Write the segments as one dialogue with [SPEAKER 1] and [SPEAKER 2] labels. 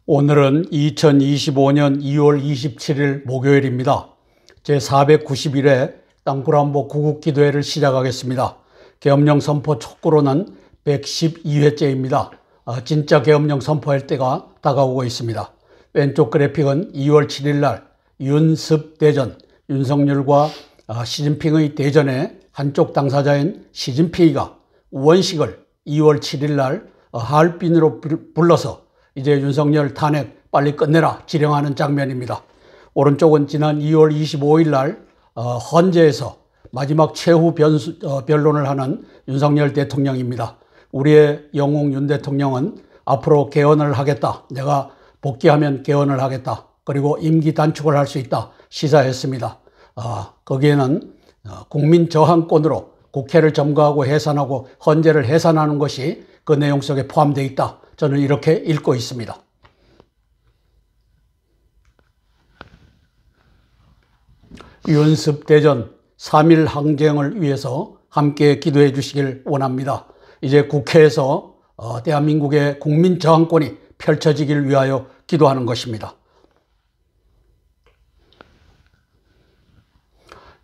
[SPEAKER 1] 오늘은 2025년 2월 27일 목요일입니다. 제491회 땅굴안보 구국기도회를 시작하겠습니다. 계엄령 선포 촉구로는 112회째입니다. 진짜 계엄령 선포할 때가 다가오고 있습니다. 왼쪽 그래픽은 2월 7일 날 윤습대전, 윤석열과 시진핑의 대전에 한쪽 당사자인 시진핑이가 우원식을 2월 7일 날 하얼빈으로 불러서 이제 윤석열 탄핵 빨리 끝내라 지령하는 장면입니다. 오른쪽은 지난 2월 25일 날 헌재에서 마지막 최후 변론을 하는 윤석열 대통령입니다. 우리의 영웅 윤 대통령은 앞으로 개헌을 하겠다. 내가 복귀하면 개헌을 하겠다. 그리고 임기 단축을 할 수 있다. 시사했습니다. 거기에는 국민 저항권으로 국회를 점거하고 해산하고 헌재를 해산하는 것이 그 내용 속에 포함되어 있다. 저는 이렇게 읽고 있습니다. 윤습대전 3.1 항쟁을 위해서 함께 기도해 주시길 원합니다. 이제 국회에서 대한민국의 국민 저항권이 펼쳐지길 위하여 기도하는 것입니다.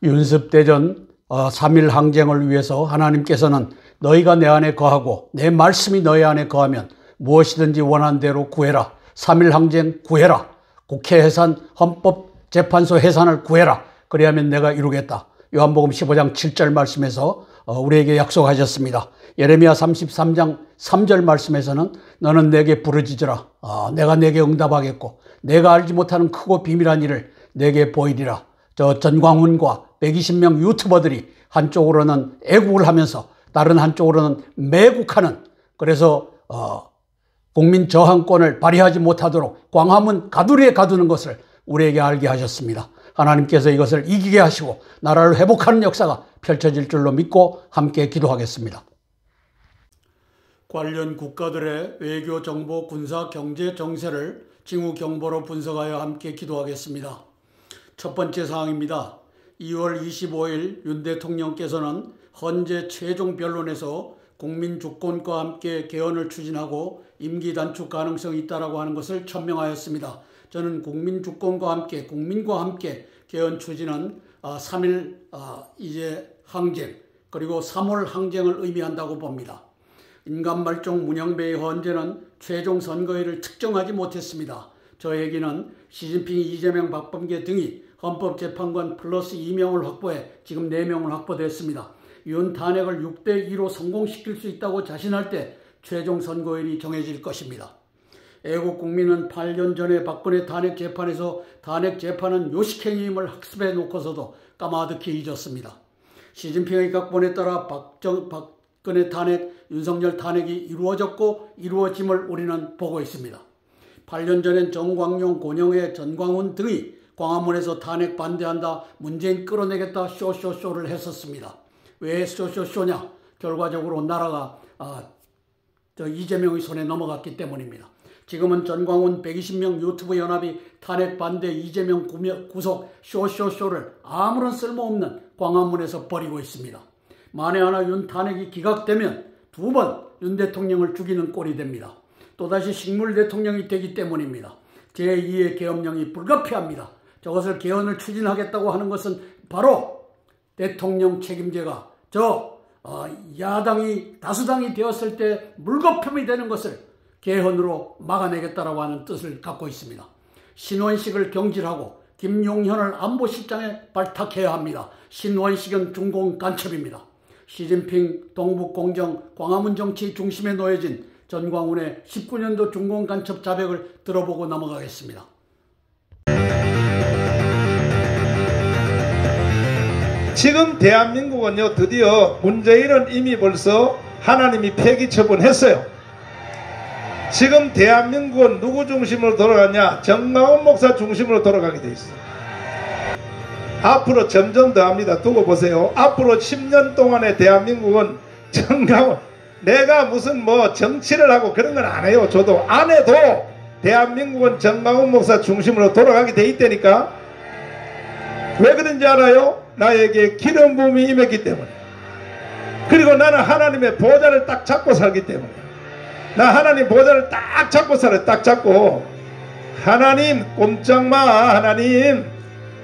[SPEAKER 1] 윤습대전 3.1 항쟁을 위해서 하나님께서는 너희가 내 안에 거하고 내 말씀이 너희 안에 거하면 무엇이든지 원하는 대로 구해라. 3.1 항쟁 구해라. 국회 해산, 헌법재판소 해산을 구해라. 그래야면 내가 이루겠다. 요한복음 15장 7절 말씀에서 우리에게 약속하셨습니다. 예레미야 33장 3절 말씀에서는 너는 내게 부르짖으라. 내가 내게 응답하겠고 내가 알지 못하는 크고 비밀한 일을 내게 보이리라. 저 전광훈과 120명 유튜버들이 한쪽으로는 애국을 하면서 다른 한쪽으로는 매국하는, 그래서 국민 저항권을 발휘하지 못하도록 광화문 가두리에 가두는 것을 우리에게 알게 하셨습니다. 하나님께서 이것을 이기게 하시고 나라를 회복하는 역사가 펼쳐질 줄로 믿고 함께 기도하겠습니다. 관련 국가들의 외교, 정보, 군사, 경제 정세를 징후 경보로 분석하여 함께 기도하겠습니다. 첫 번째 사항입니다. 2월 25일 윤 대통령께서는 헌재 최종 변론에서 국민 주권과 함께 개헌을 추진하고 임기 단축 가능성이 있다고 하는 것을 천명하였습니다. 저는 국민 주권과 함께, 국민과 함께 개헌 추진은 3.1 이제 항쟁, 그리고 3월 항쟁을 의미한다고 봅니다. 인간말종 문영배의 헌재는 최종 선거일을 특정하지 못했습니다. 저 얘기는 시진핑, 이재명, 박범계 등이 헌법재판관 플러스 2명을 확보해 지금 4명을 확보됐습니다. 윤 탄핵을 6대2로 성공시킬 수 있다고 자신할 때 최종 선거일이 정해질 것입니다. 애국 국민은 8년 전에 박근혜 탄핵 재판에서 탄핵 재판은 요식행위임을 학습해 놓고서도 까마득히 잊었습니다. 시진핑의 각본에 따라 박근혜 탄핵, 윤석열 탄핵이 이루어졌고 이루어짐을 우리는 보고 있습니다. 8년 전엔 정광용, 권영애, 전광훈 등이 광화문에서 탄핵 반대한다, 문재인 끌어내겠다 쇼쇼쇼를 했었습니다. 왜 쇼쇼쇼냐? 결과적으로 나라가 이재명의 손에 넘어갔기 때문입니다. 지금은 전광훈 120명 유튜브 연합이 탄핵 반대 이재명 구속 쇼쇼쇼를 아무런 쓸모없는 광화문에서 벌이고 있습니다. 만에 하나 윤 탄핵이 기각되면 2번 윤 대통령을 죽이는 꼴이 됩니다. 또다시 식물 대통령이 되기 때문입니다. 제2의 계엄령이 불가피합니다. 저것을 개헌을 추진하겠다고 하는 것은 바로 대통령 책임제가 야당이 다수당이 되었을 때 물거품이 되는 것을 개헌으로 막아내겠다라고 하는 뜻을 갖고 있습니다. 신원식을 경질하고 김용현을 안보실장에 발탁해야 합니다. 신원식은 중공 간첩입니다. 시진핑, 동북공정, 광화문 정치 중심에 놓여진 전광훈의 19년도 중공 간첩 자백을 들어보고 넘어가겠습니다.
[SPEAKER 2] 지금 대한민국은요, 드디어 문재인은 이미 벌써 하나님이 폐기 처분했어요. 지금 대한민국은 누구 중심으로 돌아가냐? 정광훈 목사 중심으로 돌아가게 돼 있어요. 앞으로 점점 더 합니다. 두고 보세요. 앞으로 10년 동안의 대한민국은 정광훈, 내가 무슨 정치를 하고 그런 건 안 해요. 저도 안 해도 대한민국은 정광훈 목사 중심으로 돌아가게 돼 있다니까. 왜 그런지 알아요? 나에게 기름 부음이 임했기 때문에. 그리고 나는 하나님의 보좌를 딱 잡고 살기 때문에. 나 하나님 보좌를 딱 잡고 살아요. 딱 잡고. 하나님 꼼짝마.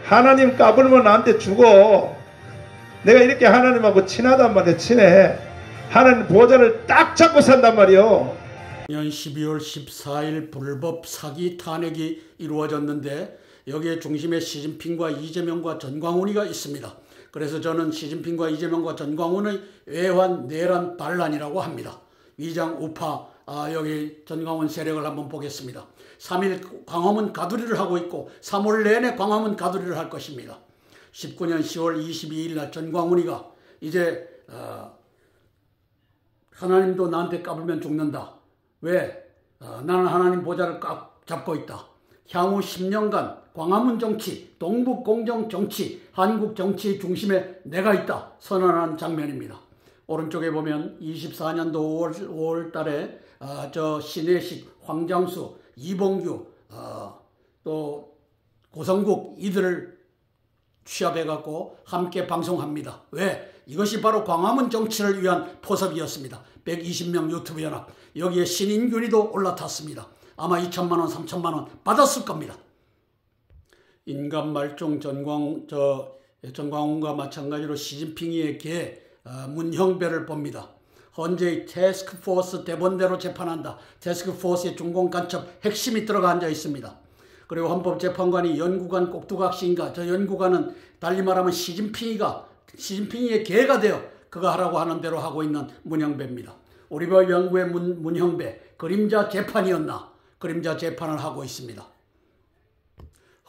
[SPEAKER 2] 하나님 까불면 나한테 죽어. 내가 이렇게 하나님하고 친하단 말이야. 친해. 하나님 보좌를 딱 잡고 산단 말이요.
[SPEAKER 1] 년 12월 14일 불법 사기 탄핵이 이루어졌는데 여기에 중심에 시진핑과 이재명과 전광훈이가 있습니다. 그래서 저는 시진핑과 이재명과 전광훈의 외환, 내란, 반란이라고 합니다. 위장 우파, 여기 전광훈 세력을 한번 보겠습니다. 3일 광화문 가두리를 하고 있고 3월 내내 광화문 가두리를 할 것입니다. 19년 10월 22일 날 전광훈이가 이제 하나님도 나한테 까불면 죽는다. 왜? 나는 하나님 보좌를 꽉 잡고 있다. 향후 10년간 광화문 정치, 동북공정 정치, 한국 정치의 중심에 내가 있다 선언한 장면입니다. 오른쪽에 보면 24년도 5월 달에 저 신혜식, 황장수, 이봉규, 또 고성국 이들을 취합해갖고 함께 방송합니다. 왜? 이것이 바로 광화문 정치를 위한 포섭이었습니다. 120명 유튜브 연합. 여기에 신인균이도 올라탔습니다. 아마 2천만 원, 3천만 원 받았을 겁니다. 인간말종 전광훈과 마찬가지로 시진핑의 개 문형배를 봅니다. 헌재의 태스크포스 대본대로 재판한다. 태스크포스의 중공간첩 핵심이 들어가 앉아 있습니다. 그리고 헌법재판관이 연구관 꼭두각시인가, 저 연구관은 달리 말하면 시진핑이의 개가 되어 그가 하라고 하는 대로 하고 있는 문형배입니다. 오리버 연구의 문형배, 그림자 재판이었나? 그림자 재판을 하고 있습니다.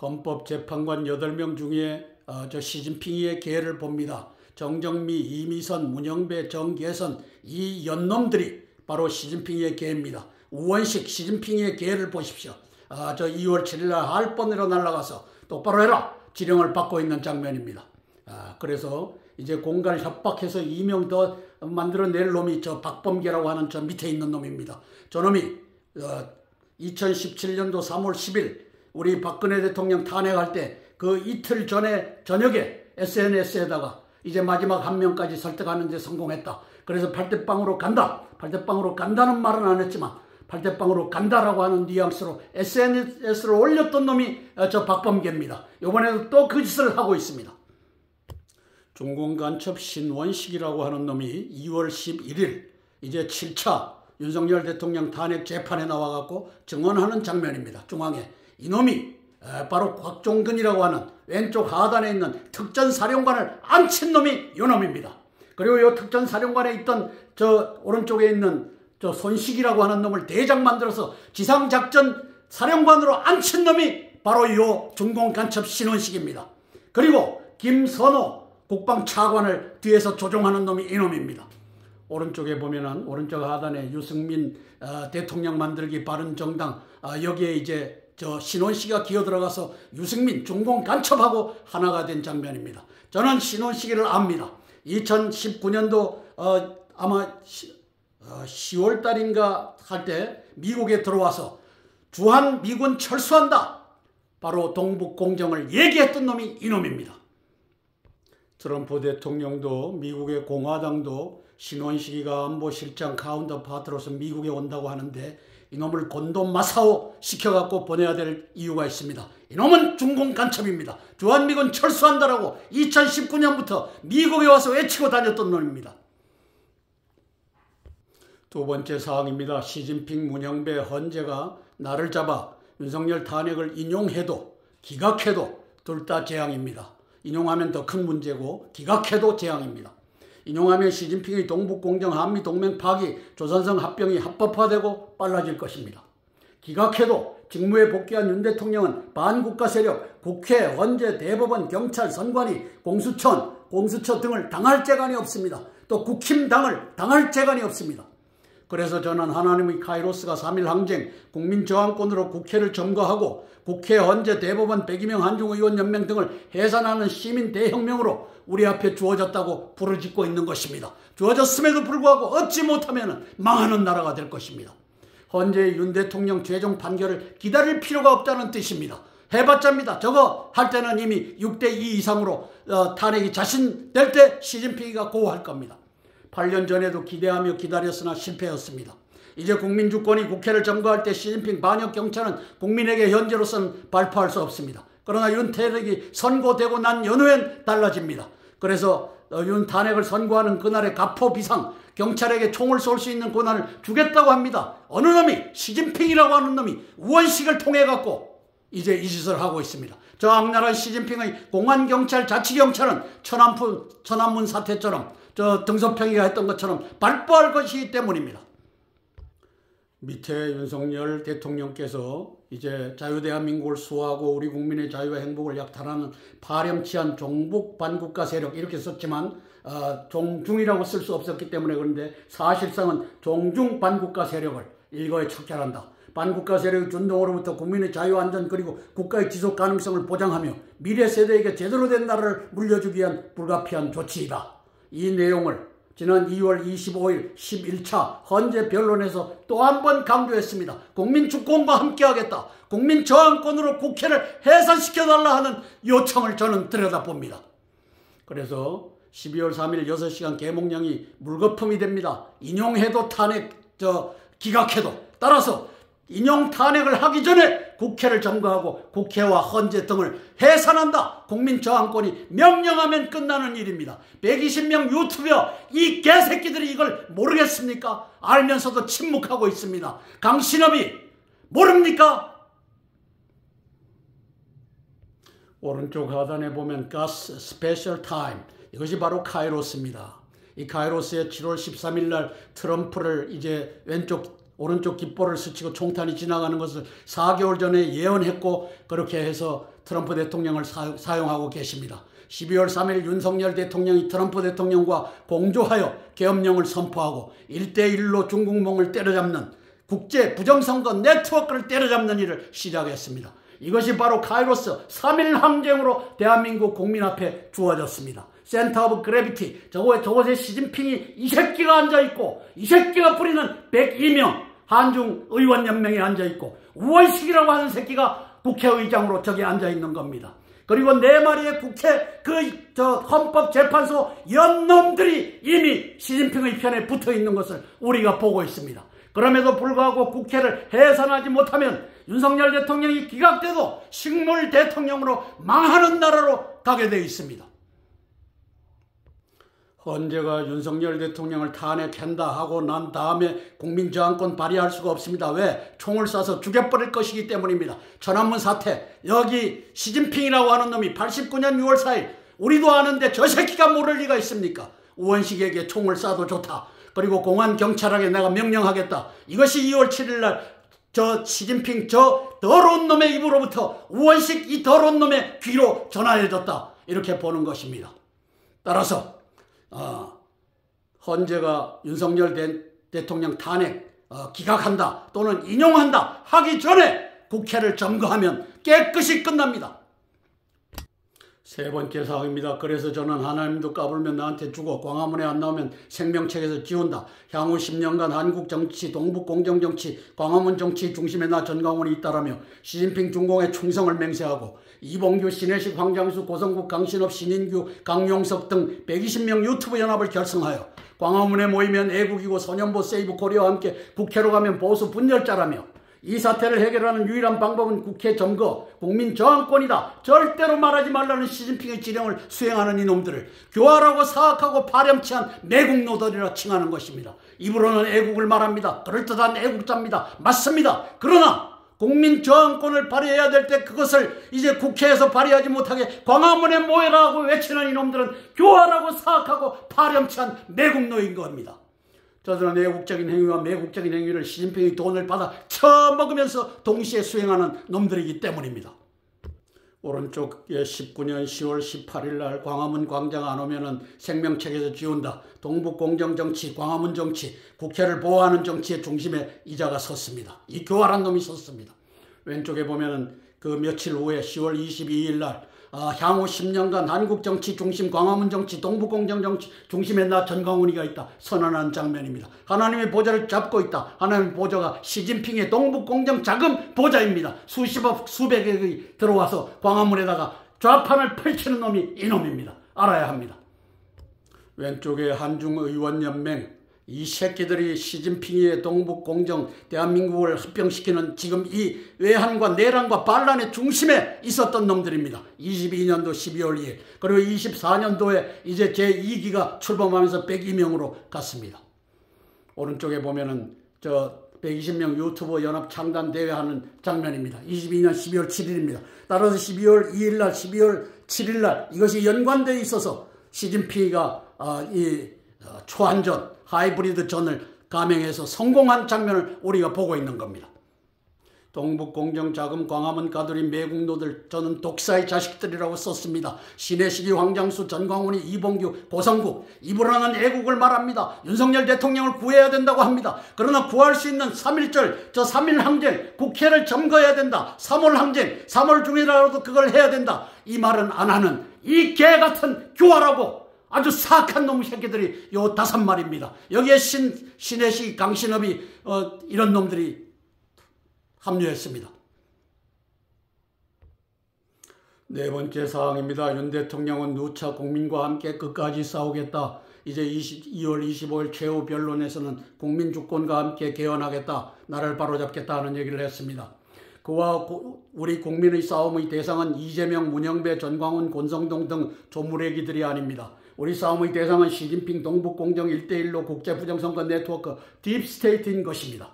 [SPEAKER 1] 헌법재판관 8명 중에 저 시진핑이의 개를 봅니다. 정정미, 이미선, 문형배, 정계선 이 연놈들이 바로 시진핑이의 개입니다. 우원식 시진핑이의 개를 보십시오. 저 2월 7일 날 할번으로 날아가서 똑바로 해라 지령을 받고 있는 장면입니다. 그래서 이제 공갈 협박해서 2명 더 만들어낼 놈이 저 박범계라고 하는 저 밑에 있는 놈입니다. 저 놈이 2017년도 3월 10일 우리 박근혜 대통령 탄핵할 때 그 이틀 전에 저녁에 SNS에다가 이제 마지막 한 명까지 설득하는 데 성공했다. 그래서 팔대빵으로 간다. 팔대빵으로 간다는 말은 안 했지만 팔대빵으로 간다라고 하는 뉘앙스로 SNS를 올렸던 놈이 저 박범계입니다. 이번에도 또 그 짓을 하고 있습니다. 중공간첩 신원식이라고 하는 놈이 2월 11일 이제 7차 윤석열 대통령 탄핵 재판에 나와갖고 증언하는 장면입니다. 중앙에. 이놈이 바로 곽종근이라고 하는 왼쪽 하단에 있는 특전사령관을 앉힌 놈이 이놈입니다. 그리고 이 특전사령관에 있던 저 오른쪽에 있는 저 손식이라고 하는 놈을 대장 만들어서 지상작전 사령관으로 앉힌 놈이 바로 이 중공간첩 신원식입니다. 그리고 김선호 국방차관을 뒤에서 조종하는 놈이 이놈입니다. 오른쪽에 보면은 오른쪽 하단에 유승민 대통령 만들기 바른정당 여기에 이제 저 신원식이가 기어들어가서 유승민 중공 간첩하고 하나가 된 장면입니다. 저는 신원식이를 압니다. 2019년도 아마 10월 달인가 할 때 미국에 들어와서 주한 미군 철수한다. 바로 동북공정을 얘기했던 놈이 이놈입니다. 트럼프 대통령도 미국의 공화당도 신원식이가 안보실장 카운터파트로서 미국에 온다고 하는데 이놈을 곤돔 마사오 시켜갖고 보내야 될 이유가 있습니다. 이놈은 중공 간첩입니다. 주한미군 철수한다라고 2019년부터 미국에 와서 외치고 다녔던 놈입니다. 두 번째 사항입니다. 시진핑 문형배 헌재가 나를 잡아 윤석열 탄핵을 인용해도 기각해도 둘 다 재앙입니다. 인용하면 더 큰 문제고 기각해도 재앙입니다. 인용하면 시진핑의 동북공정 한미동맹 파기, 조선성 합병이 합법화되고 빨라질 것입니다. 기각해도 직무에 복귀한 윤 대통령은 반국가 세력, 국회, 헌재, 대법원, 경찰, 선관위, 공수처 등을 당할 재간이 없습니다. 또 국힘당을 당할 재간이 없습니다. 그래서 저는 하나님의 카이로스가 3.1 항쟁, 국민저항권으로 국회를 점거하고 국회, 헌재, 대법원, 102명 한중의원연맹 등을 해산하는 시민 대혁명으로 우리 앞에 주어졌다고 부르짖고 있는 것입니다. 주어졌음에도 불구하고 얻지 못하면 망하는 나라가 될 것입니다. 헌재의 윤 대통령 최종 판결을 기다릴 필요가 없다는 뜻입니다. 해봤자입니다. 저거 할 때는 이미 6대2 이상으로 탄핵이 자신될 때 시진핑이가 고할 겁니다. 8년 전에도 기대하며 기다렸으나 실패했습니다. 이제 국민주권이 국회를 점거할 때 시진핑 반역 경찰은 국민에게 현재로서는 발표할 수 없습니다. 그러나 윤 탄핵이 선고되고 난 연후엔 달라집니다. 그래서 윤 탄핵을 선고하는 그날의 가포비상 경찰에게 총을 쏠 수 있는 권한을 주겠다고 합니다. 어느 놈이, 시진핑이라고 하는 놈이 우원식을 통해 갖고 이제 이 짓을 하고 있습니다. 저 악랄한 시진핑의 공안경찰, 자치경찰은 천안문 사태처럼 저 등소평이가 했던 것처럼 발부할 것이기 때문입니다. 밑에 윤석열 대통령께서 이제 자유대한민국을 수호하고 우리 국민의 자유와 행복을 약탈하는 파렴치한 종북 반국가 세력 이렇게 썼지만 종중이라고 쓸 수 없었기 때문에 그런데 사실상은 종중 반국가 세력을 일거에 척결한다. 반국가 세력의 준동으로부터 국민의 자유 안전 그리고 국가의 지속 가능성을 보장하며 미래 세대에게 제대로 된 나라를 물려주기 위한 불가피한 조치이다. 이 내용을 지난 2월 25일 11차 헌재 변론에서 또 한 번 강조했습니다. 국민주권과 함께하겠다. 국민저항권으로 국회를 해산시켜달라 하는 요청을 저는 들여다봅니다. 그래서 12월 3일 6시간 개몽령이 물거품이 됩니다. 인용해도 탄핵, 기각해도. 따라서 인용 탄핵을 하기 전에 국회를 점거하고 국회와 헌재 등을 해산한다. 국민저항권이 명령하면 끝나는 일입니다. 120명 유튜버 이 개새끼들이 이걸 모르겠습니까? 알면서도 침묵하고 있습니다. 강신업이 모릅니까? 오른쪽 하단에 보면 가스 스페셜 타임, 이것이 바로 카이로스입니다. 이 카이로스의 7월 13일 날 트럼프를 이제 오른쪽 깃볼을 스치고 총탄이 지나가는 것을 4개월 전에 예언했고 그렇게 해서 트럼프 대통령을 사용하고 계십니다. 12월 3일 윤석열 대통령이 트럼프 대통령과 공조하여 계엄령을 선포하고 1대1로 중국몽을 때려잡는 국제 부정선거 네트워크를 때려잡는 일을 시작했습니다. 이것이 바로 카이로스 3일 항쟁으로 대한민국 국민 앞에 주어졌습니다. 센터 오브 그래비티, 저곳에 시진핑이 이 새끼가 앉아있고 이 새끼가 뿌리는 102명 한중 의원연맹에 앉아있고 우원식이라고 하는 새끼가 국회의장으로 저기 앉아있는 겁니다. 그리고 4마리의 국회 헌법재판소 연놈들이 이미 시진핑의 편에 붙어있는 것을 우리가 보고 있습니다. 그럼에도 불구하고 국회를 해산하지 못하면 윤석열 대통령이 기각돼도 식물 대통령으로 망하는 나라로 가게 되어 있습니다. 헌재가 윤석열 대통령을 탄핵한다 하고 난 다음에 국민저항권 발휘할 수가 없습니다. 왜? 총을 쏴서 죽여버릴 것이기 때문입니다. 천안문 사태, 여기 시진핑이라고 하는 놈이 89년 6월 4일 우리도 아는데 저 새끼가 모를 리가 있습니까? 우원식에게 총을 쏴도 좋다. 그리고 공안경찰에게 내가 명령하겠다. 이것이 2월 7일 날 저 시진핑 저 더러운 놈의 입으로부터 우원식 이 더러운 놈의 귀로 전화해줬다. 이렇게 보는 것입니다. 따라서 헌재가 윤석열 대통령 탄핵 기각한다 또는 인용한다 하기 전에 국회를 점거하면 깨끗이 끝납니다. 세 번째 사항입니다. 그래서 저는 하나님도 까불면 나한테 주고 광화문에 안 나오면 생명책에서 지운다. 향후 10년간 한국 정치, 동북 공정 정치, 광화문 정치 중심에 나 전광훈이 있다라며 시진핑 중공의 충성을 맹세하고 이봉규, 신혜식, 황장수, 고성국, 강신업, 신인규, 강용석 등 120명 유튜브 연합을 결성하여 광화문에 모이면 애국이고 소년보 세이브 코리아와 함께 국회로 가면 보수 분열자라며 이 사태를 해결하는 유일한 방법은 국회 점거, 국민 저항권이다. 절대로 말하지 말라는 시진핑의 지령을 수행하는 이놈들을 교활하고 사악하고 파렴치한 매국노들이라 칭하는 것입니다. 입으로는 애국을 말합니다. 그럴듯한 애국자입니다. 맞습니다. 그러나 국민 저항권을 발휘해야 될 때 그것을 이제 국회에서 발휘하지 못하게 광화문에 모여라 하고 외치는 이놈들은 교활하고 사악하고 파렴치한 매국노인 겁니다. 저들은 애국적인 행위와 매국적인 행위를 시진핑이 돈을 받아 처먹으면서 동시에 수행하는 놈들이기 때문입니다. 오른쪽에 19년 10월 18일 날 광화문 광장 안 오면은 생명책에서 지운다. 동북 공정 정치, 광화문 정치, 국회를 보호하는 정치의 중심에 이자가 섰습니다. 이 교활한 놈이 섰습니다. 왼쪽에 보면은 그 며칠 후에 10월 22일 날 향후 10년간 한국 정치 중심, 광화문 정치, 동북 공정 정치 중심에 나 전광훈이가 있다. 선언한 장면입니다. 하나님의 보좌를 잡고 있다. 하나님의 보좌가 시진핑의 동북 공정 자금 보좌입니다. 수십억, 수백억이 들어와서 광화문에다가 좌판을 펼치는 놈이 이놈입니다. 알아야 합니다. 왼쪽에 한중의원연맹, 이 새끼들이 시진핑의 동북공정 대한민국을 합병시키는 지금 이 외환과 내란과 반란의 중심에 있었던 놈들입니다. 22년도 12월 2일 그리고 24년도에 이제 제2기가 출범하면서 102명으로 갔습니다. 오른쪽에 보면은 저 120명 유튜버 연합 창단 대회하는 장면입니다. 22년 12월 7일입니다. 따라서 12월 2일날 12월 7일날 이것이 연관되어 있어서 시진핑이가 이 초한전 하이브리드 전을 감행해서 성공한 장면을 우리가 보고 있는 겁니다. 동북공정 자금 광화문 가두리 매국노들 저는 독사의 자식들이라고 썼습니다. 신해식이 황장수 전광훈이 이봉규 고성국 이 불안한 애국을 말합니다. 윤석열 대통령을 구해야 된다고 합니다. 그러나 구할 수 있는 3.1절 저 3.1 항쟁 국회를 점거해야 된다. 3월 항쟁 3월 중이라도 그걸 해야 된다. 이 말은 안 하는 이 개같은 교활하고 아주 사악한 놈 새끼들이 요 5마리입니다. 여기에 신해식 강신업이 이런 놈들이 합류했습니다. 네 번째 사항입니다. 윤 대통령은 누차 국민과 함께 끝까지 싸우겠다. 이제 2월 25일 최후 변론에서는 국민주권과 함께 개헌하겠다. 나를 바로잡겠다 하는 얘기를 했습니다. 그와 우리 국민의 싸움의 대상은 이재명, 문영배, 전광훈, 권성동 등 조무래기들이 아닙니다. 우리 싸움의 대상은 시진핑 동북공정 1대1로 국제부정선거 네트워크 딥스테이트인 것입니다.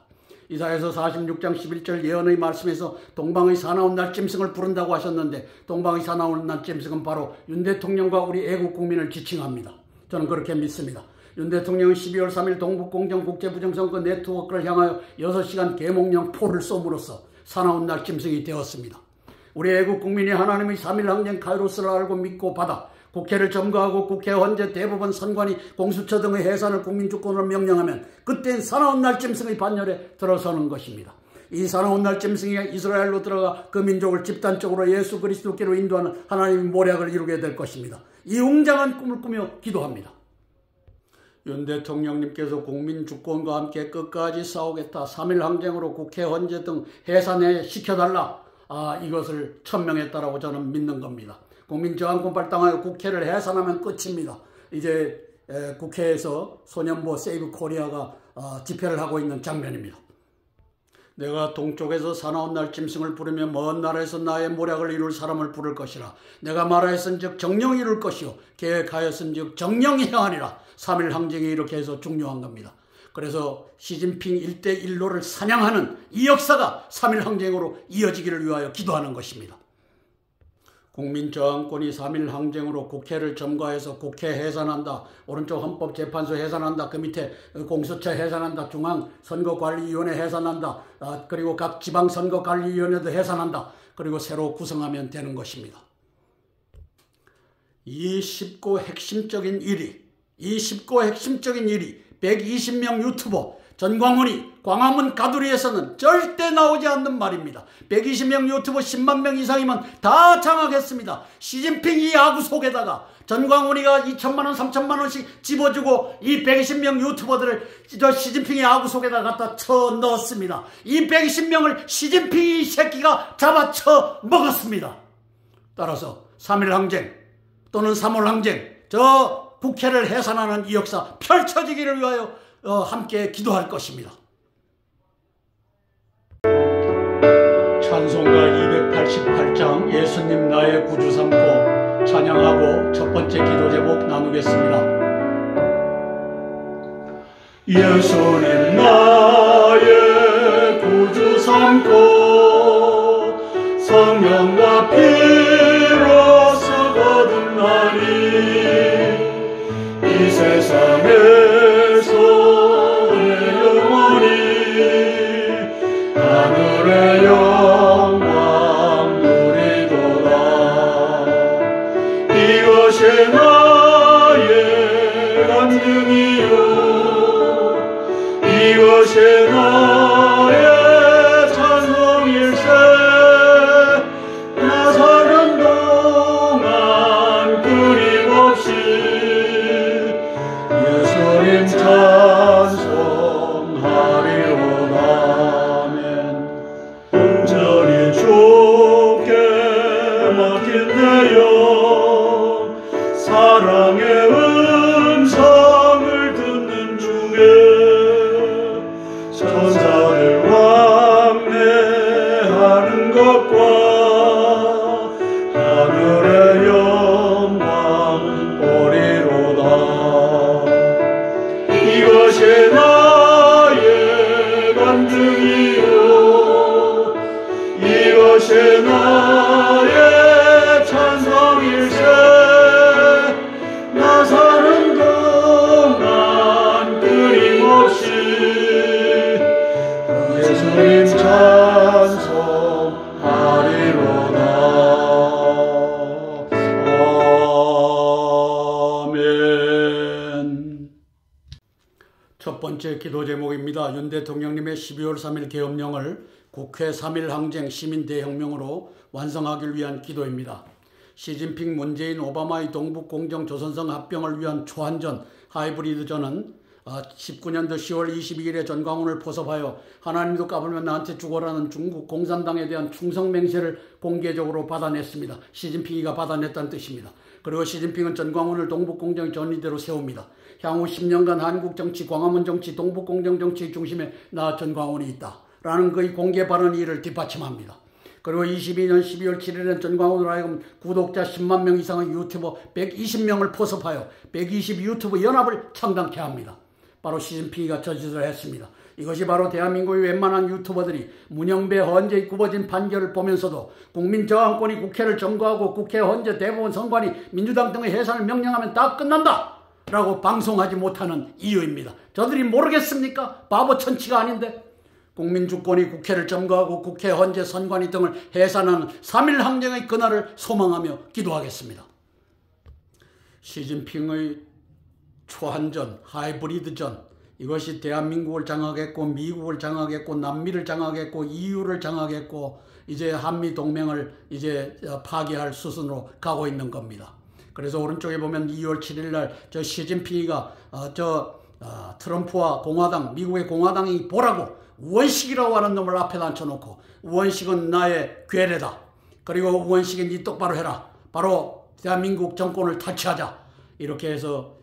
[SPEAKER 1] 이사에서 46장 11절 예언의 말씀에서 동방의 사나운 날 짐승을 부른다고 하셨는데 동방의 사나운 날 짐승은 바로 윤 대통령과 우리 애국 국민을 지칭합니다. 저는 그렇게 믿습니다. 윤 대통령은 12월 3일 동북공정 국제부정선거 네트워크를 향하여 6시간 계몽령 포를 쏘므로써 사나운 날 짐승이 되었습니다. 우리 애국 국민이 하나님의 3.1 항쟁 카이로스를 알고 믿고 받아 국회를 점거하고 국회 헌재 대법원 선관위 공수처 등의 해산을 국민주권으로 명령하면 그때는 사나운 날 짐승의 반열에 들어서는 것입니다. 이 사나운 날 짐승이 이스라엘로 들어가 그 민족을 집단적으로 예수 그리스도께로 인도하는 하나님의 모략을 이루게 될 것입니다. 이 웅장한 꿈을 꾸며 기도합니다. 윤 대통령님께서 국민주권과 함께 끝까지 싸우겠다. 3.1 항쟁으로 국회 헌재 등 해산에 시켜달라. 이것을 천명했다라고 저는 믿는 겁니다. 국민저항권 발당하여 국회를 해산하면 끝입니다. 이제 국회에서 소년보 세이브 코리아가 집회를 하고 있는 장면입니다. 내가 동쪽에서 사나운 날 짐승을 부르며 먼 나라에서 나의 모략을 이룰 사람을 부를 것이라. 내가 말하였은즉 정령이 이룰 것이요 계획하였은즉 정령이 행하리라. 3.1 항쟁이 이렇게 해서 중요한 겁니다. 그래서 시진핑 1대1로를 사냥하는 이 역사가 3.1 항쟁으로 이어지기를 위하여 기도하는 것입니다. 국민저항권이 3.1 항쟁으로 국회를 점거해서 국회 해산한다. 오른쪽 헌법재판소 해산한다. 그 밑에 공수처 해산한다. 중앙선거관리위원회 해산한다. 그리고 각 지방선거관리위원회도 해산한다. 그리고 새로 구성하면 되는 것입니다. 이 쉽고 핵심적인 일이 120명 유튜버 전광훈이 광화문 가두리에서는 절대 나오지 않는 말입니다. 120명 유튜버 10만 명 이상이면 다 장악했습니다. 시진핑 이 아구 속에다가 전광훈이가 2천만 원 3천만 원씩 집어주고 이 120명 유튜버들을 저 시진핑의 아구 속에다 갖다 쳐 넣었습니다. 이 120명을 시진핑 이 새끼가 잡아쳐 먹었습니다. 따라서 3.1 항쟁 또는 3월 항쟁 저 국회를 해산하는 이 역사 펼쳐지기를 위하여 함께 기도할 것입니다. 찬송가 288장 예수님 나의 구주 삼고 찬양하고 첫 번째 기도 제목 나누겠습니다. 예수님 나의 구주 삼고 성령과 피로써 거듭나니 이 세상에서 하늘의 영광 누리도다. 이것이 나의 간증이요 이것이 나의 찬송일세. 나 사는 동안 끊임없이 예수 하늘의 영광 보리로다. 이것이 나의 간증이요 이것이 나의 찬송일세. 나 사는 동안 끊임없이 예수님 찬송하리로다. 아멘. 첫 번째 기도 제목입니다. 윤 대통령님의 12월 3일 계엄령을 국회 3일 항쟁 시민대혁명으로 완성하기 위한 기도입니다. 시진핑, 문재인, 오바마의 동북공정 조선성 합병을 위한 초한전, 하이브리드전은 19년도 10월 22일에 전광훈을 포섭하여 하나님도 까불면 나한테 죽어라는 중국 공산당에 대한 충성맹세를 공개적으로 받아냈습니다. 시진핑이가 받아냈다는 뜻입니다. 그리고 시진핑은 전광훈을 동북공정의 전위대로 세웁니다. 향후 10년간 한국 정치, 광화문 정치, 동북공정 정치의 중심에 나 전광훈이 있다 라는 그의 공개 발언이 이를 뒷받침합니다. 그리고 22년 12월 7일엔 전광훈으로 하여금 구독자 10만 명 이상의 유튜버 120명을 포섭하여 120 유튜브 연합을 창당케 합니다. 바로 시진핑이가 저짓을 했습니다. 이것이 바로 대한민국의 웬만한 유튜버들이 문영배 헌재의 굽어진 판결을 보면서도 국민저항권이 국회를 점거하고 국회 헌재 대법원 선관위 민주당 등의 해산을 명령하면 다 끝난다 라고 방송하지 못하는 이유입니다. 저들이 모르겠습니까? 바보 천치가 아닌데. 국민주권이 국회를 점거하고 국회 헌재 선관위 등을 해산하는 3일 항쟁의 그날을 소망하며 기도하겠습니다. 시진핑의 초한전, 하이브리드전, 이것이 대한민국을 장악했고 미국을 장악했고 남미를 장악했고 EU를 장악했고 이제 한미동맹을 이제 파괴할 수순으로 가고 있는 겁니다. 그래서 오른쪽에 보면 2월 7일 날 저 시진핑이가 트럼프와 공화당, 미국의 공화당이 보라고 우원식이라고 하는 놈을 앞에다 앉혀놓고 우원식은 나의 괴뢰다. 그리고 우원식은 니 똑바로 해라. 바로 대한민국 정권을 타치하자. 이렇게 해서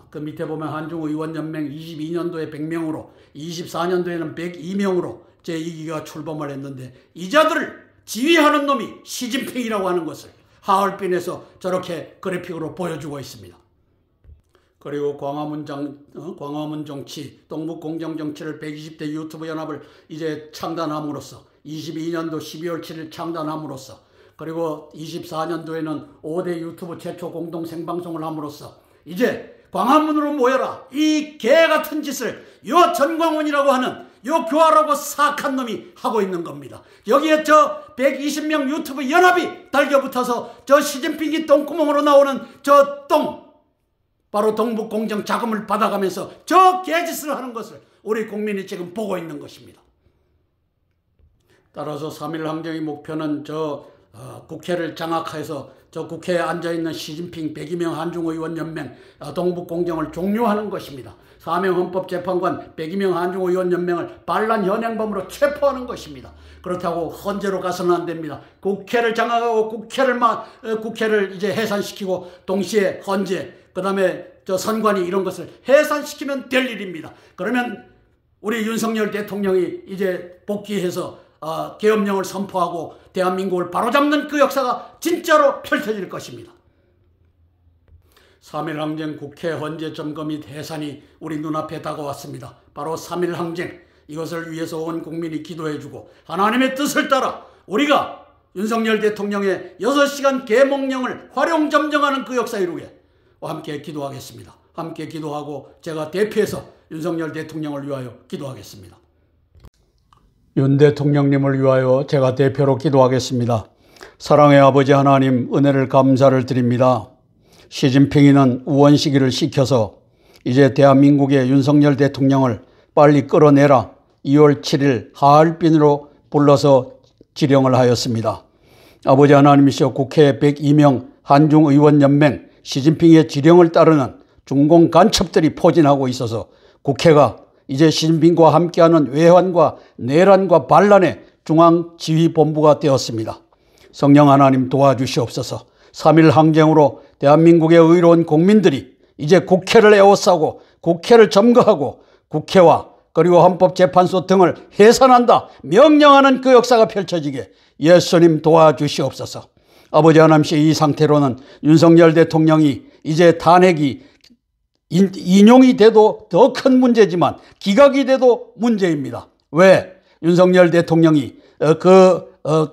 [SPEAKER 1] 그 밑에 보면 한중의원연맹 22년도에 100명으로 24년도에는 102명으로 제2기가 출범을 했는데 이 자들을 지휘하는 놈이 시진핑이라고 하는 것을 하얼빈에서 저렇게 그래픽으로 보여주고 있습니다. 그리고 광화문 정치, 동북공정 정치를 120대 유튜브 연합을 이제 창단함으로써 22년도 12월 7일 창단함으로써 그리고 24년도에는 5대 유튜브 최초 공동 생방송을 함으로써 이제 광화문으로 모여라. 이 개같은 짓을 요 전광훈이라고 하는 요 교활하고 사악한 놈이 하고 있는 겁니다. 여기에 저 120명 유튜브 연합이 달겨붙어서 저 시진핑이 똥구멍으로 나오는 저 똥, 바로 동북공정 자금을 받아가면서 저 개짓을 하는 것을 우리 국민이 지금 보고 있는 것입니다. 따라서 3일 항쟁의 목표는 국회를 장악해서 저 국회에 앉아있는 시진핑 102명 한중의원연맹 동북공정을 종료하는 것입니다. 사명 헌법재판관 102명 한중의원연맹을 반란 현행범으로 체포하는 것입니다. 그렇다고 헌재로 가서는 안 됩니다. 국회를 장악하고 국회를 이제 해산시키고 동시에 헌재 그 다음에 저 선관위 이런 것을 해산시키면 될 일입니다. 그러면 우리 윤석열 대통령이 이제 복귀해서 계엄령을 선포하고 대한민국을 바로잡는 그 역사가 진짜로 펼쳐질 것입니다. 3일 항쟁 국회 헌재 점거 및 해산이 우리 눈앞에 다가왔습니다. 바로 3일 항쟁, 이것을 위해서 온 국민이 기도해주고 하나님의 뜻을 따라 우리가 윤석열 대통령의 6시간 계몽령을 활용점정하는 그 역사 이루게 함께 기도하겠습니다. 함께 기도하고 제가 대표해서 윤석열 대통령을 위하여 기도하겠습니다. 윤 대통령님을 위하여 제가 대표로 기도하겠습니다. 사랑의 아버지 하나님, 은혜를 감사를 드립니다. 시진핑이는 우원식이를 시켜서 이제 대한민국의 윤석열 대통령을 빨리 끌어내라 2월 7일 하얼빈으로 불러서 지령을 하였습니다. 아버지 하나님이시여, 국회 102명 한중의원연맹 시진핑의 지령을 따르는 중공 간첩들이 포진하고 있어서 국회가 이제 시진핑과 함께하는 외환과 내란과 반란의 중앙지휘본부가 되었습니다. 성령 하나님 도와주시옵소서. 3일 항쟁으로 대한민국의 의로운 국민들이 이제 국회를 에워싸고 국회를 점거하고 국회와 그리고 헌법재판소 등을 해산한다 명령하는 그 역사가 펼쳐지게 예수님 도와주시옵소서. 아버지 하나님, 이 상태로는 윤석열 대통령이 이제 탄핵이 인용이 돼도 더 큰 문제지만 기각이 돼도 문제입니다. 왜? 윤석열 대통령이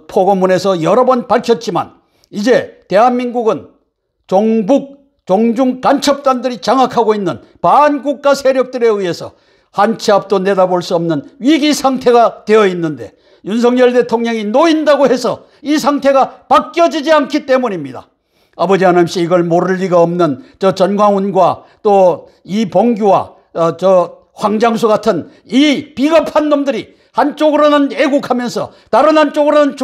[SPEAKER 1] 포고문에서 여러 번 밝혔지만 이제 대한민국은 종중 간첩단들이 장악하고 있는 반국가 세력들에 의해서 한 치 앞도 내다볼 수 없는 위기 상태가 되어 있는데 윤석열 대통령이 놓인다고 해서 이 상태가 바뀌어지지 않기 때문입니다. 아버지 하나님, 이걸 모를 리가 없는 저 전광훈과 또 이봉규와 저 황장수 같은 이 비겁한 놈들이 한쪽으로는 애국하면서 다른 한쪽으로는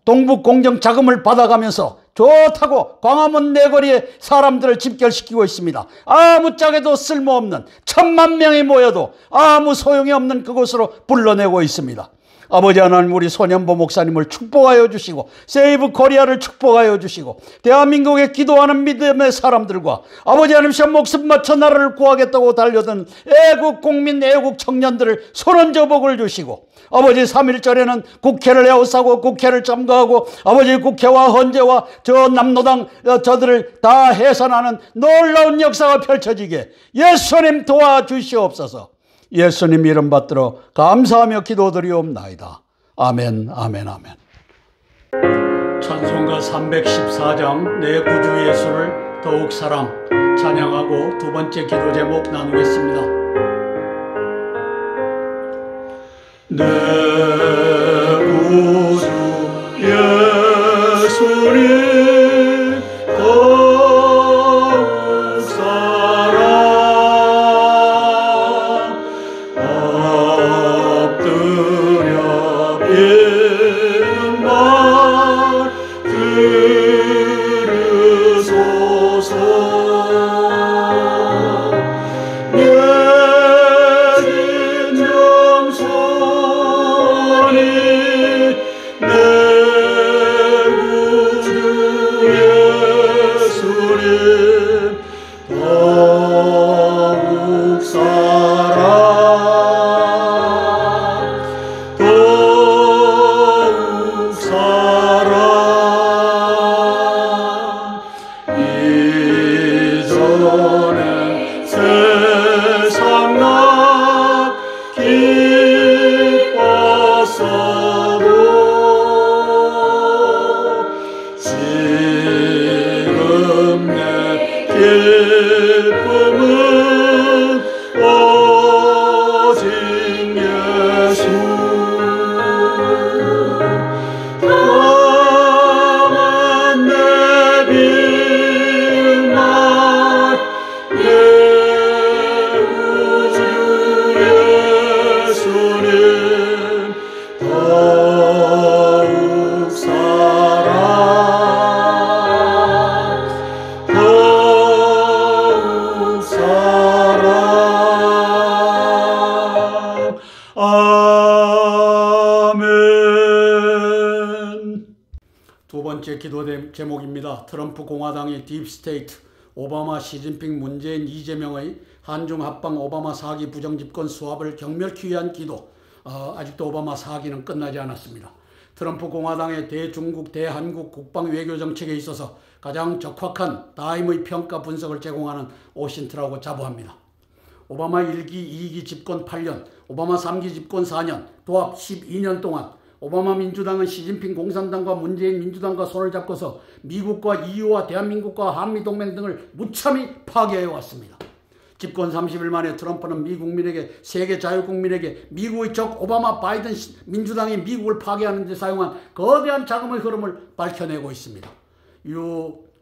[SPEAKER 1] 동북공정 자금을 받아가면서 좋다고 광화문 내거리에 사람들을 집결시키고 있습니다. 아무짝에도 쓸모없는 1000만 명이 모여도 아무 소용이 없는 그곳으로 불러내고 있습니다. 아버지 하나님, 우리 손현보 목사님을 축복하여 주시고 세이브 코리아를 축복하여 주시고 대한민국에 기도하는 믿음의 사람들과 아버지 하나님, 목숨 바쳐 나라를 구하겠다고 달려든 애국 국민, 애국 청년들을 손얹어 복을 주시고 아버지 3.1절에는 국회를 에워싸고 국회를 점거하고 아버지 국회와 헌재와 저 남노당 저들을 다 해산하는 놀라운 역사가 펼쳐지게 예수님 도와주시옵소서. 예수님 이름 받들어 감사하며 기도드리옵나이다. 아멘, 아멘, 아멘. 찬송가 314장 내 구주 예수를 더욱 사랑 찬양하고 두 번째 기도 제목 나누겠습니다. 내 구주 예수를 더욱 사랑 엎드려 비는 말 들으소서. 두 번째 기도 제목입니다. 트럼프 공화당의 딥스테이트, 오바마, 시진핑, 문재인, 이재명의 한중 합방 오바마 4기 부정집권 수합을 경멸키 위한 기도. 아직도 오바마 4기는 끝나지 않았습니다. 트럼프 공화당의 대중국, 대한국 국방 외교 정책에 있어서 가장 적확한 다임의 평가 분석을 제공하는 오신트라고 자부합니다. 오바마 1기, 2기 집권 8년, 오바마 3기 집권 4년, 도합 12년 동안 오바마 민주당은 시진핑 공산당과 문재인 민주당과 손을 잡고서 미국과 EU와 대한민국과 한미동맹 등을 무참히 파괴해왔습니다. 집권 30일 만에 트럼프는 미국민에게, 세계 자유국민에게 미국의 적 오바마 바이든 민주당이 미국을 파괴하는 데 사용한 거대한 자금의 흐름을 밝혀내고 있습니다.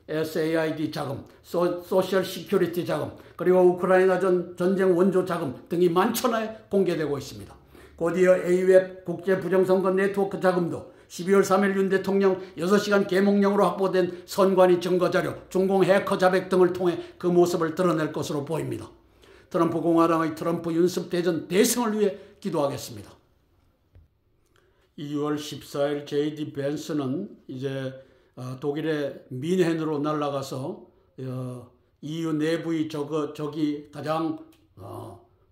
[SPEAKER 1] USAID 자금, 소셜 시큐리티 자금, 그리고 우크라이나 전쟁 원조 자금 등이 만천하에 공개되고 있습니다. 곧이어 AWEB 국제부정선거 네트워크 자금도 12월 3일 윤 대통령 6시간 계몽령으로 확보된 선관위 증거자료, 중공 해커 자백 등을 통해 그 모습을 드러낼 것으로 보입니다. 트럼프 공화당의 트럼프 윤습 대전 대승을 위해 기도하겠습니다. 2월 14일 JD 벤스는 이제 독일의 민헨으로 날아가서 EU 내부의 적이 가장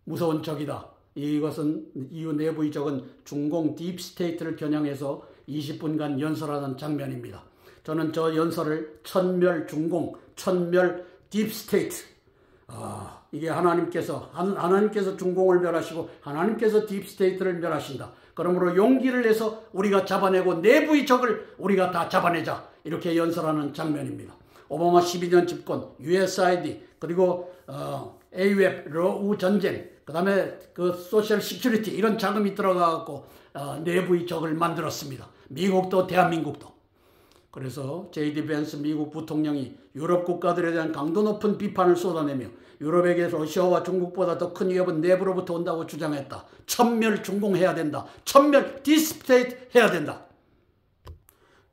[SPEAKER 1] 무서운 적이다. 이것은 이후 내부의 적은 중공 딥스테이트를 겨냥해서 20분간 연설하는 장면입니다. 저는 저 연설을 천멸 중공, 천멸 딥스테이트, 이게 하나님께서 중공을 멸하시고 하나님께서 딥스테이트를 멸하신다. 그러므로 용기를 내서 우리가 잡아내고 내부의 적을 우리가 다 잡아내자. 이렇게 연설하는 장면입니다. 오바마 12년 집권, USAID, 그리고 AWEB, 러우 전쟁, 그 다음에 그 소셜 시큐리티 이런 자금이 들어가고 내부의 적을 만들었습니다. 미국도 대한민국도. 그래서 J.D. 벤스 미국 부통령이 유럽 국가들에 대한 강도 높은 비판을 쏟아내며 유럽에게 러시아와 중국보다 더 큰 위협은 내부로부터 온다고 주장했다. 천멸 중공해야 된다. 천멸 디스테이트 해야 된다.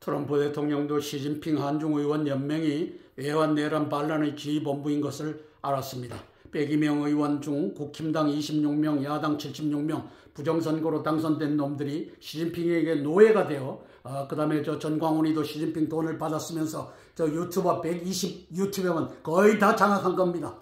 [SPEAKER 1] 트럼프 대통령도 시진핑 한중의원 연맹이 외환내란 반란의 지휘본부인 것을 알았습니다. 102명 의원 중 국힘당 26명, 야당 76명, 부정선거로 당선된 놈들이 시진핑에게 노예가 되어 그 다음에 저 전광훈이도 시진핑 돈을 받았으면서 저 유튜버 120 유튜버면 거의 다 장악한 겁니다.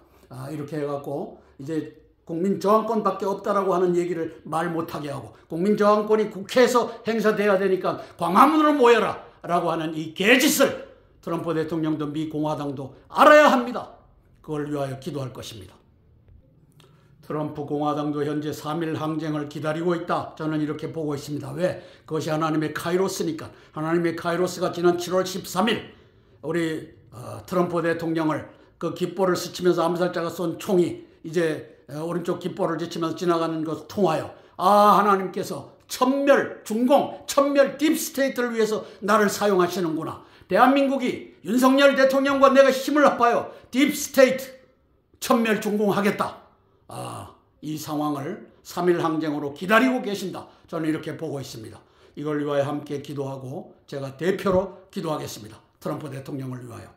[SPEAKER 1] 이렇게 해갖고 이제 국민저항권밖에 없다라고 하는 얘기를 말 못하게 하고 국민저항권이 국회에서 행사돼야 되니까 광화문으로 모여라 라고 하는 이 개짓을 트럼프 대통령도 미 공화당도 알아야 합니다. 그걸 위하여 기도할 것입니다. 트럼프 공화당도 현재 3일 항쟁을 기다리고 있다. 저는 이렇게 보고 있습니다. 왜? 그것이 하나님의 카이로스니까. 하나님의 카이로스가 지난 7월 13일 우리 트럼프 대통령을 그 깃볼을 스치면서 암살자가 쏜 총이 이제 오른쪽 깃볼을 지치면서 지나가는 것을 통하여 하나님께서 천멸 중공, 천멸 딥스테이트를 위해서 나를 사용하시는구나. 대한민국이 윤석열 대통령과 내가 힘을 합하여 딥스테이트 천멸 중공하겠다. 이 상황을 3일 항쟁으로 기다리고 계신다. 저는 이렇게 보고 있습니다. 이걸 위하여 함께 기도하고 제가 대표로 기도하겠습니다. 트럼프 대통령을 위하여.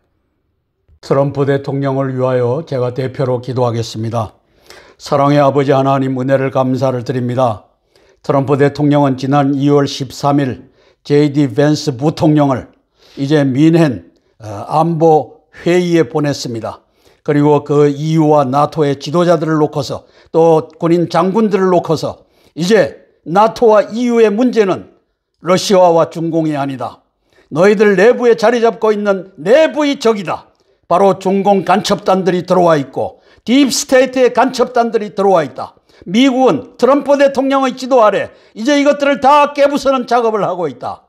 [SPEAKER 1] 트럼프 대통령을 위하여 제가 대표로 기도하겠습니다. 사랑의 아버지 하나님 은혜를 감사를 드립니다. 트럼프 대통령은 지난 2월 13일 J.D. 벤스 부통령을 이제 민헨 안보 회의에 보냈습니다. 그리고 그 EU와 나토의 지도자들을 놓고서 또 군인 장군들을 놓고서 이제 나토와 EU의 문제는 러시아와 중공이 아니다. 너희들 내부에 자리 잡고 있는 내부의 적이다. 바로 중공 간첩단들이 들어와 있고 딥스테이트의 간첩단들이 들어와 있다. 미국은 트럼프 대통령의 지도 아래 이제 이것들을 다 깨부수는 작업을 하고 있다.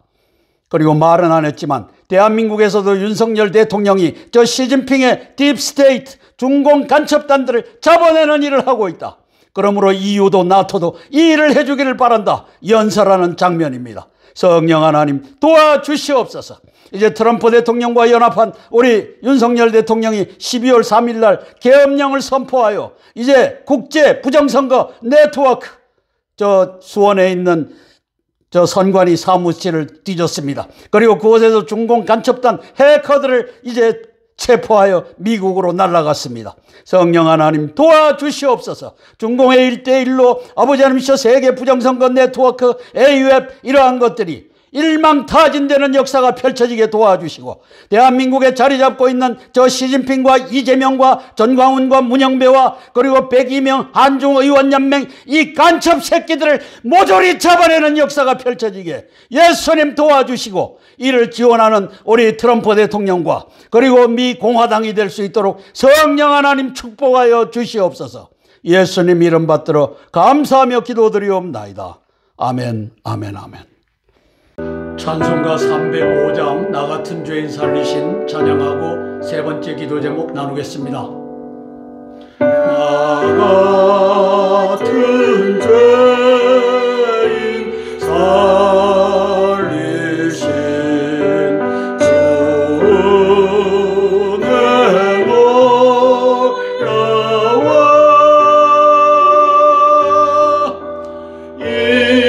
[SPEAKER 1] 그리고 말은 안 했지만 대한민국에서도 윤석열 대통령이 저 시진핑의 딥스테이트 중공 간첩단들을 잡아내는 일을 하고 있다. 그러므로 EU도 나토도 이 일을 해주기를 바란다. 연설하는 장면입니다. 성령 하나님 도와주시옵소서. 이제 트럼프 대통령과 연합한 우리 윤석열 대통령이 12월 3일 날 계엄령을 선포하여 이제 국제 부정선거 네트워크 저 수원에 있는 저 선관위 사무실을 뒤졌습니다. 그리고 그곳에서 중공 간첩단 해커들을 이제 체포하여 미국으로 날아갔습니다. 성령 하나님 도와주시옵소서. 중공의 1대1로 아버지 하나님이셔 세계 부정선거 네트워크 AWEB 이러한 것들이 일망타진되는 역사가 펼쳐지게 도와주시고 대한민국에 자리 잡고 있는 저 시진핑과 이재명과 전광훈과 문영배와 그리고 102명 한중의원연맹 이 간첩 새끼들을 모조리 잡아내는 역사가 펼쳐지게 예수님 도와주시고 이를 지원하는 우리 트럼프 대통령과 그리고 미 공화당이 될 수 있도록 성령 하나님 축복하여 주시옵소서. 예수님 이름 받들어 감사하며 기도드리옵나이다. 아멘, 아멘, 아멘. 찬송가 305장 나 같은 죄인 살리신 찬양하고 세 번째 기도 제목 나누겠습니다. 나 같은 죄인 살리신 주의 놀라워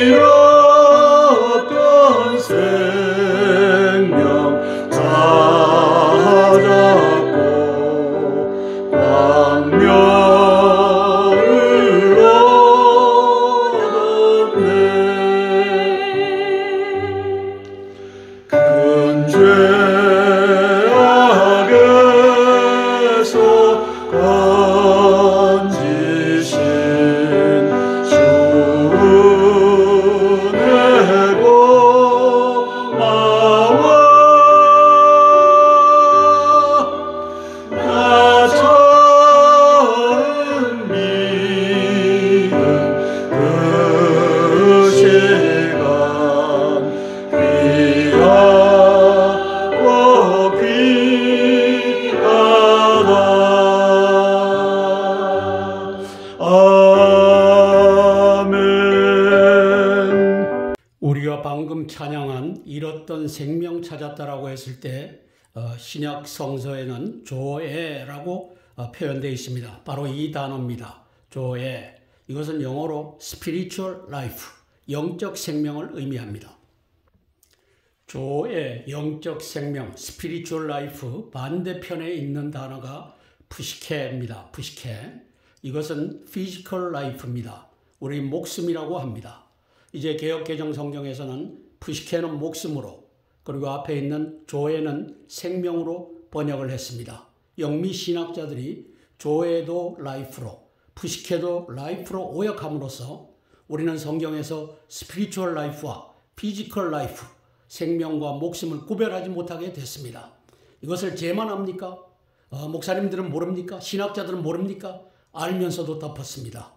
[SPEAKER 1] 잃었던 생명 찾았고 광명을 얻었네. 큰 죄악에서 건지신 그동안 잃었던 생명 찾았다라고 했을 때 신약 성서에는 조에라고 표현되어 있습니다. 바로 이 단어입니다. 조에. 이것은 영어로 spiritual life, 영적 생명을 의미합니다. 조의 영적 생명, spiritual life 반대편에 있는 단어가 푸시케입니다. 푸시케. 이것은 physical life입니다. 우리 목숨이라고 합니다. 이제 개역개정 성경에서는 푸시케는 목숨으로, 그리고 앞에 있는 조에는 생명으로 번역을 했습니다. 영미 신학자들이 조에도 라이프로, 푸시케도 라이프로 오역함으로써 우리는 성경에서 스피리추얼 라이프와 피지컬 라이프, 생명과 목숨을 구별하지 못하게 됐습니다. 이것을 제만 합니까? 목사님들은 모릅니까? 신학자들은 모릅니까? 알면서도 덮었습니다.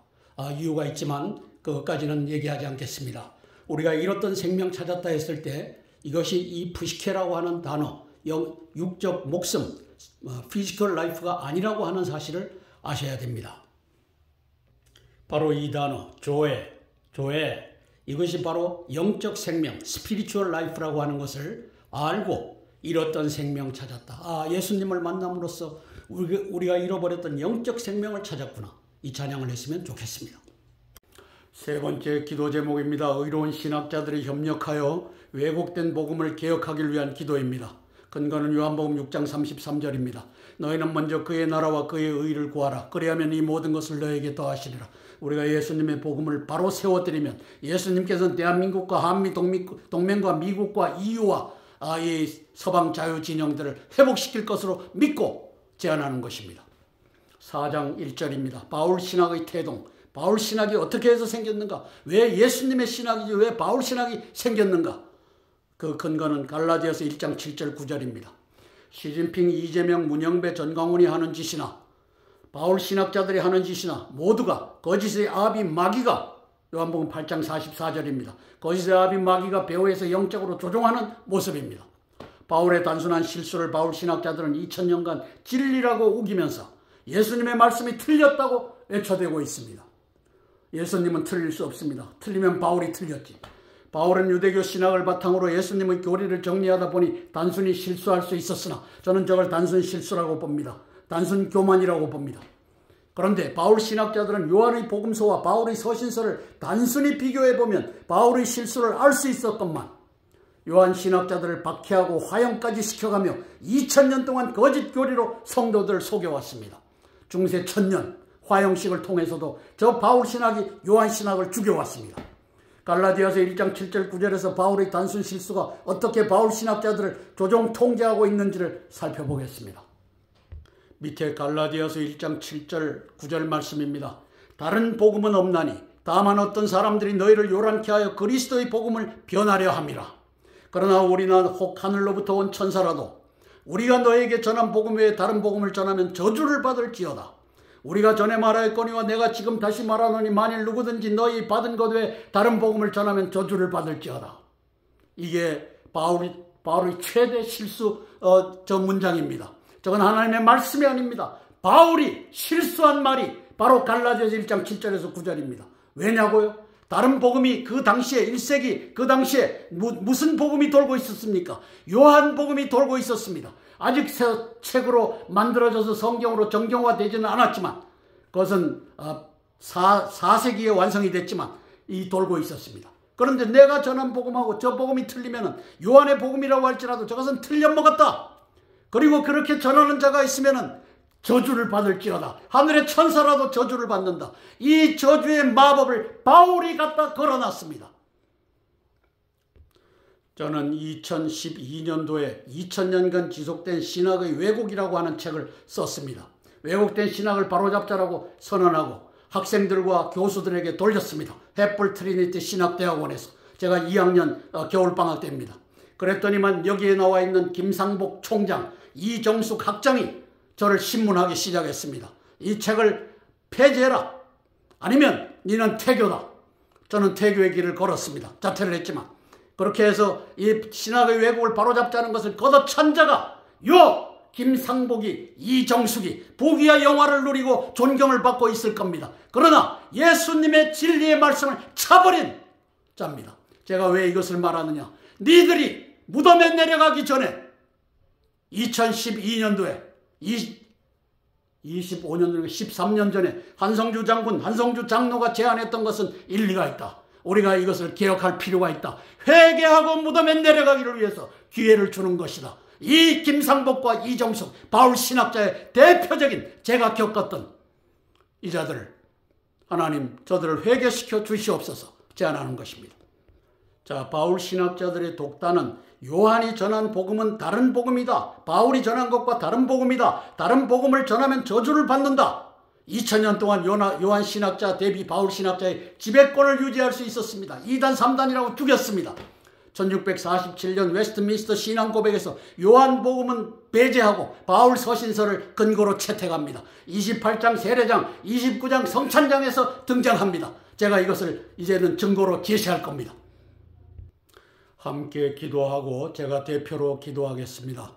[SPEAKER 1] 이유가 있지만 그것까지는 얘기하지 않겠습니다. 우리가 잃었던 생명 찾았다 했을 때 이것이 이 푸시케라고 하는 단어, 육적 목숨, 피지컬 라이프가 아니라고 하는 사실을 아셔야 됩니다. 바로 이 단어, 조에, 이것이 바로 영적 생명, 스피리추얼 라이프라고 하는 것을 알고 잃었던 생명 찾았다. 예수님을 만남으로써 우리가 잃어버렸던 영적 생명을 찾았구나. 이 찬양을 했으면 좋겠습니다. 세 번째 기도 제목입니다. 의로운 신학자들이 협력하여 왜곡된 복음을 개혁하기 위한 기도입니다. 근거는 요한복음 6장 33절입니다. 너희는 먼저 그의 나라와 그의 의를 구하라. 그리하면 이 모든 것을 너에게 더하시리라. 우리가 예수님의 복음을 바로 세워드리면 예수님께서는 대한민국과 한미 동맹과 미국과 EU와 이 서방 자유 진영들을 회복시킬 것으로 믿고 제안하는 것입니다. 4장 1절입니다. 바울 신학의 태동. 바울 신학이 어떻게 해서 생겼는가? 왜 예수님의 신학이지 왜 바울 신학이 생겼는가? 그 근거는 갈라디아서 1장 7절 9절입니다. 시진핑, 이재명, 문영배, 전광훈이 하는 짓이나 바울 신학자들이 하는 짓이나 모두가 거짓의 아비 마귀가 요한복음 8장 44절입니다. 거짓의 아비 마귀가 배후에서 영적으로 조종하는 모습입니다. 바울의 단순한 실수를 바울 신학자들은 2000년간 진리라고 우기면서 예수님의 말씀이 틀렸다고 외쳐대고 있습니다. 예수님은 틀릴 수 없습니다. 틀리면 바울이 틀렸지. 바울은 유대교 신학을 바탕으로 예수님의 교리를 정리하다 보니 단순히 실수할 수 있었으나 저는 저걸 단순 실수라고 봅니다. 단순 교만이라고 봅니다. 그런데 바울 신학자들은 요한의 복음서와 바울의 서신서를 단순히 비교해보면 바울의 실수를 알 수 있었건만 요한 신학자들을 박해하고 화형까지 시켜가며 2000년 동안 거짓 교리로 성도들을 속여왔습니다. 중세 1000년 화형식을 통해서도 저 바울 신학이 요한 신학을 죽여왔습니다. 갈라디아서 1장 7절 9절에서 바울의 단순 실수가 어떻게 바울 신학자들을 조종 통제하고 있는지를 살펴보겠습니다. 밑에 갈라디아서 1장 7절 9절 말씀입니다. 다른 복음은 없나니 다만 어떤 사람들이 너희를 요란케 하여 그리스도의 복음을 변하려 함이라. 그러나 우리는 혹 하늘로부터 온 천사라도 우리가 너에게 전한 복음 외에 다른 복음을 전하면 저주를 받을지어다. 우리가 전에 말하였거니와 내가 지금 다시 말하노니 만일 누구든지 너희 받은 것 외에 다른 복음을 전하면 저주를 받을지어다. 이게 바울의 최대 실수 저 문장입니다. 저건 하나님의 말씀이 아닙니다. 바울이 실수한 말이 바로 갈라디아서 1장 7절에서 9절입니다. 왜냐고요? 다른 복음이 그 당시에 1세기 그 당시에 무슨 복음이 돌고 있었습니까? 요한 복음이 돌고 있었습니다. 아직 책으로 만들어져서 성경으로 정경화되지는 않았지만 그것은 4세기에 완성이 됐지만 이 돌고 있었습니다. 그런데 내가 전한 복음하고 저 복음이 틀리면 요한의 복음이라고 할지라도 저것은 틀려먹었다. 그리고 그렇게 전하는 자가 있으면 저주를 받을지어다. 하늘의 천사라도 저주를 받는다. 이 저주의 마법을 바울이 갖다 걸어놨습니다. 저는 2012년도에 2000년간 지속된 신학의 왜곡이라고 하는 책을 썼습니다. 왜곡된 신학을 바로잡자라고 선언하고 학생들과 교수들에게 돌렸습니다. 햇불 트리니티 신학대학원에서. 제가 2학년 겨울방학 때입니다. 그랬더니만 여기에 나와 있는 김상복 총장, 이정숙 학장이 저를 신문하기 시작했습니다. 이 책을 폐지해라. 아니면 니는 태교다. 저는 태교의 길을 걸었습니다. 자퇴를 했지만. 그렇게 해서 이 신학의 왜곡을 바로잡자는 것을 걷어찬 자가 김상복이, 이정숙이 부귀와 영화를 누리고 존경을 받고 있을 겁니다. 그러나 예수님의 진리의 말씀을 차버린 자입니다. 제가 왜 이것을 말하느냐? 니들이 무덤에 내려가기 전에 2012년도에 25년, 13년 전에 한성주 장군, 한성주 장로가 제안했던 것은 일리가 있다. 우리가 이것을 개혁할 필요가 있다. 회개하고 무덤에 내려가기를 위해서 기회를 주는 것이다. 이 김상복과 이정숙, 바울 신학자의 대표적인 제가 겪었던 이 자들을 하나님 저들을 회개시켜 주시옵소서 제안하는 것입니다. 자, 바울 신학자들의 독단은 요한이 전한 복음은 다른 복음이다. 바울이 전한 것과 다른 복음이다. 다른 복음을 전하면 저주를 받는다. 2000년 동안 요한 신학자 대비 바울 신학자의 지배권을 유지할 수 있었습니다. 2단, 3단이라고 죽였습니다. 1647년 웨스트민스터 신앙고백에서 요한복음은 배제하고 바울 서신서를 근거로 채택합니다. 28장 세례장, 29장 성찬장에서 등장합니다. 제가 이것을 이제는 증거로 제시할 겁니다. 함께 기도하고 제가 대표로 기도하겠습니다.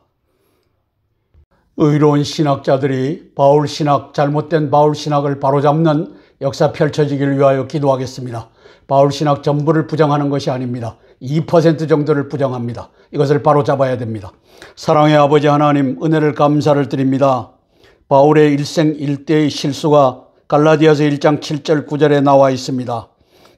[SPEAKER 1] 의로운 신학자들이 바울 신학, 잘못된 바울 신학을 바로잡는 역사 펼쳐지기를 위하여 기도하겠습니다. 바울 신학 전부를 부정하는 것이 아닙니다. 2% 정도를 부정합니다. 이것을 바로잡아야 됩니다. 사랑의 아버지 하나님, 은혜를 감사를 드립니다. 바울의 일생일대의 실수가 갈라디아서 1장 7절 9절에 나와 있습니다.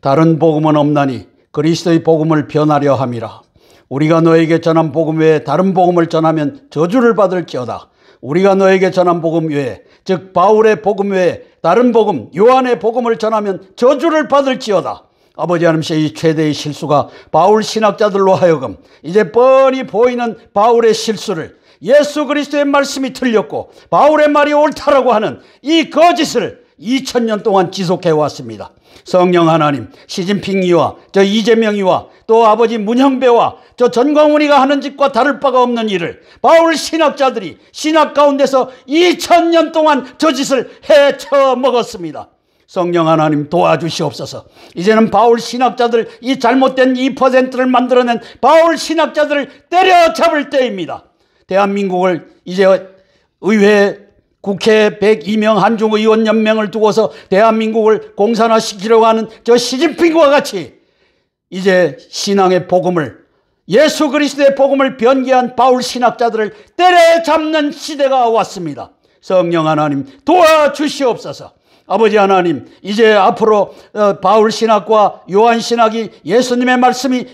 [SPEAKER 1] 다른 복음은 없나니 그리스도의 복음을 변하려 함이라. 우리가 너에게 전한 복음 외에 다른 복음을 전하면 저주를 받을지어다. 우리가 너에게 전한 복음 외에, 즉 바울의 복음 외에 다른 복음, 요한의 복음을 전하면 저주를 받을지어다. 아버지 하나님, 이 최대의 실수가 바울 신학자들로 하여금 이제 뻔히 보이는 바울의 실수를, 예수 그리스도의 말씀이 틀렸고 바울의 말이 옳다라고 하는 이 거짓을 2000년 동안 지속해 왔습니다. 성령 하나님, 시진핑이와 저 이재명이와 또 아버지 문형배와 저 전광훈이가 하는 짓과 다를 바가 없는 일을 바울 신학자들이 신학 가운데서 2000년 동안 저 짓을 헤쳐 먹었습니다. 성령 하나님 도와주시옵소서. 이제는 바울 신학자들, 이 잘못된 2%를 만들어낸 바울 신학자들을 때려잡을 때입니다. 대한민국을 이제 의회, 국회 102명 한중의원 연맹을 두고서 대한민국을 공산화시키려고 하는 저 시진핑과 같이 이제 신앙의 복음을, 예수 그리스도의 복음을 변개한 바울 신학자들을 때려잡는 시대가 왔습니다. 성령 하나님 도와주시옵소서. 아버지 하나님, 이제 앞으로 바울 신학과 요한 신학이 예수님의 말씀이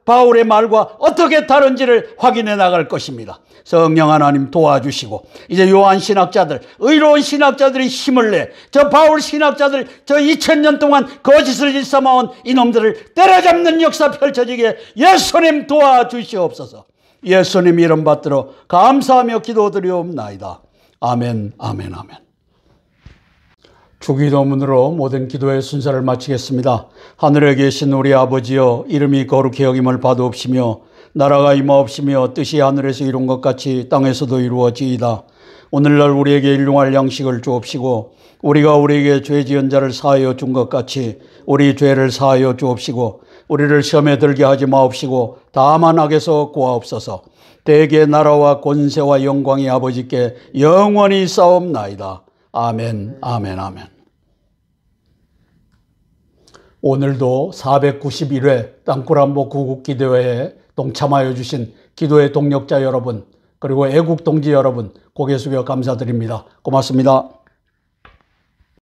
[SPEAKER 1] 바울의 말과 어떻게 다른지를 확인해 나갈 것입니다. 성령 하나님 도와주시고 이제 요한 신학자들, 의로운 신학자들이 힘을 내 저 바울 신학자들, 저 2000년 동안 거짓을 일삼아온 이놈들을 때려잡는 역사 펼쳐지게 예수님 도와주시옵소서. 예수님 이름 받들어 감사하며 기도드리옵나이다. 아멘, 아멘, 아멘. 주기도문으로 모든 기도의 순서를 마치겠습니다. 하늘에 계신 우리 아버지여, 이름이 거룩히 여김을 받으옵시며 나라가 임하옵시며 뜻이 하늘에서 이룬 것 같이 땅에서도 이루어지이다. 오늘날 우리에게 일용할 양식을 주옵시고 우리가 우리에게 죄 지은 자를 사하여 준 것 같이 우리 죄를 사하여 주옵시고 우리를 시험에 들게 하지 마옵시고 다만 악에서 구하옵소서. 대개 나라와 권세와 영광이 아버지께 영원히 싸움나이다. 아멘, 아멘, 아멘. 오늘도 491회 땅굴안보 구국기도회에 동참하여 주신 기도의 동력자 여러분, 그리고 애국동지 여러분, 고개 숙여 감사드립니다. 고맙습니다.